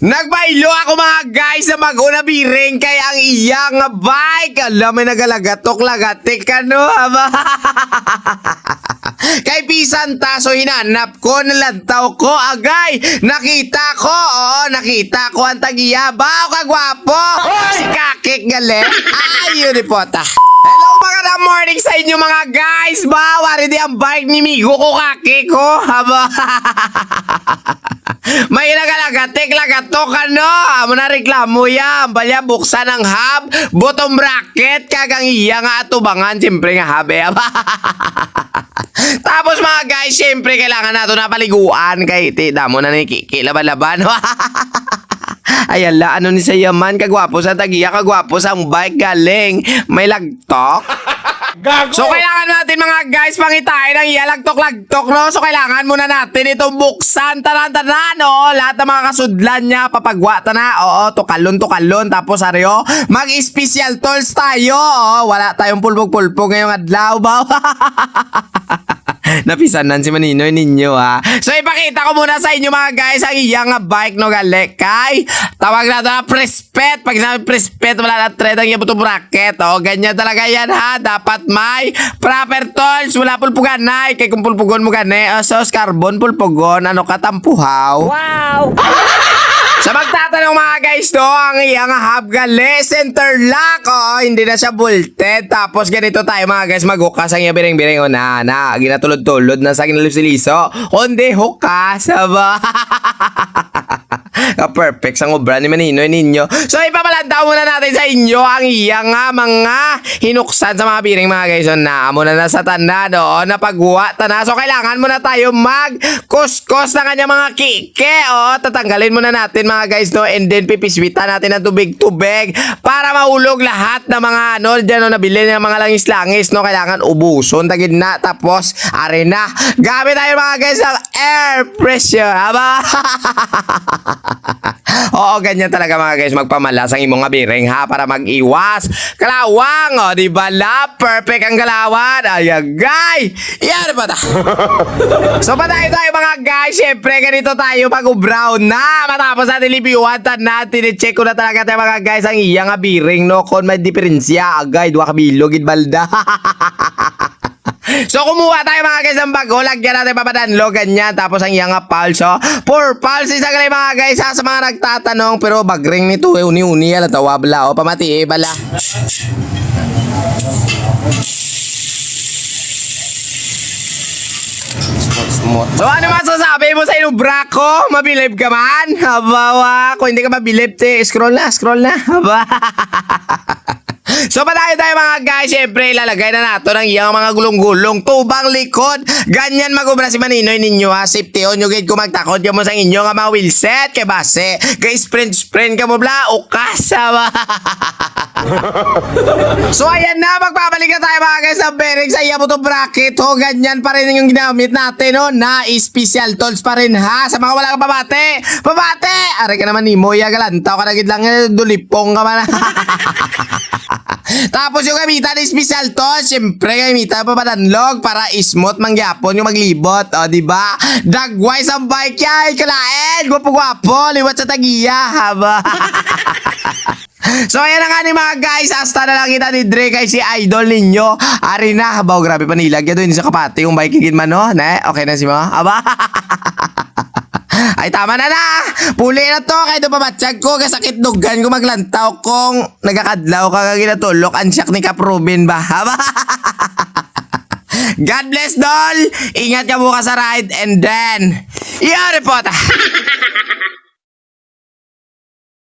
Nagbaylo ako mga guys sa mag-una biring kay ang iyang bike. Alam may nagalagatok lagatik ano. Kay pisan taso hinanap ko nalantaw ko agay. Nakita ko ang tagiya. Bao kagwapo. Si kakik galit. Ayun ni pota. Hello mga morning sa inyo mga guys. Wari di ang bike ni Migo ko kakik ko. May nagalagatik lagatok ano. Amo na reklamo yan. Balya buksan ang hub. Bottom bracket. Kagang iya nga atubangan. Siyempre nga hub eh. Tapos mga guys, siyempre kailangan nato na paliguan. Kay tida mo na nakikilaban-laban. Ayan la, ano ni sa yaman. Kagwapo sa tagiya. Kagwapo sa bike galing. May lagtok. Gago. So kailangan natin mga guys pangitain ang lagtok-lagtok no. So kailangan muna natin itong buksan tanan-tanan no. Lahat ng mga kasudlan niya papagwata na. Oo, tukalon. Tapos aryo, mag-special tools tayo. Wala tayong pulpog-pulpog ngayong adlaw ba. Napisanan si Maninoy ninyo ha. So ipakita ko muna sa inyo mga guys ang iyang bike no galek kay tawag na ito na prespet. Pag sinabi prespet wala na thread ang iyang buto bracket. O ganyan talaga yan ha. Dapat may proper tools. Wala pulpugan na. Kay kung pulpugon mo gani. Sos carbon pulpugon. Ano katampuhaw. Wow. Sa magtatanong mga guys to, ang iyang hub gali, center lock. Hindi na siya bolted. Tapos ganito tayo mga guys, maghukas ang iyang biring-biring. Na, ginatulod-tulod na sa kinalipsiliso. Kundi hukas, ba? Perfect sang obra ni Maninoy ninyo. So ipapalantaw muna natin sa inyo ang iyang mga hinuksan sa mga biring mga guys. So naamo na sa tanda doon na paghuwa na. So kailangan muna tayo mag-kuskos na kanya mga kike. Tatanggalin muna natin mga guys no. And then pipiswitan natin ng tubig-tubig para mahulog lahat ng mga ano dyan no, nabili ng mga langis-langis no. Kailangan ubuson tagid na. Tapos arena. Gamit tayo mga guys ng air pressure. Aba? Oo, ganyan talaga mga guys magpamalas ang imong biring ha para mag-iwas kalawang. Di ba la? Perfect ang galawan. Ayagay. Yan pa ta. So patay tayo mga guys. Siyempre ganito tayo pag-brown na. Matapos natin libiwan natin i-check ko na talaga tayo mga guys ang iyang biring no. Kung may diferensya agay. Dua kabilog idbalda. So kumuha tayo mga guys ng bago. Lagyan natin papadanlo ganyan. Tapos ang iyang pulse. For pulse isa galay mga guys ha, sa mga nagtatanong. Pero bagring nito uni-uni ala tawabla. Pamati bala. So ano masasabi mo sa inubra ko? Mabilib ka man? Habawa. Kung hindi ka mabilib scroll na. Haba. So patayo tayo mga guys. Siyempre ilalagay na nato ng iyang mga gulong-gulong tubang likod. Ganyan magubra si Maninoy ninyo ha. Safety on yung gate kung magtakot ka mo sa inyo nga mga wheelset. Kay base kay sprint ka mo bla. O kasama. So ayan na. Magpabalik na tayo mga guys sa bearing sa iyang buto bracket. Ganyan pa rin yung ginamit natin no. Na special tools pa rin ha. Sa mga wala kang pabate. Aray ka naman ni Moya galantaw ka nagid lang dulipong ka man. Tapos yung gamitan ng special tools, siyempre gamitan pa padanlog para smooth mangyapon yung maglibot. Diba? Dagway sa bike yan, kalain, gwapo-gwapo, liwat sa tagiya, haba. So ayan na nga ni mga guys, hasta na lang kita ni Dre kay si idol ninyo. Ari na, habaw grabe panilag yan doon sa kapati yung bike higin man no. Okay na si mo, haba. Ay tama na. Puli na to. Kaya ito pabatsag ko. Kasakit dugan ko maglantaw kung nagakadlaw ka kaginatulok. Ansyak ni Kaprubin ba? God bless doll. Ingat ka bukas sa ride. And then, yari po ta.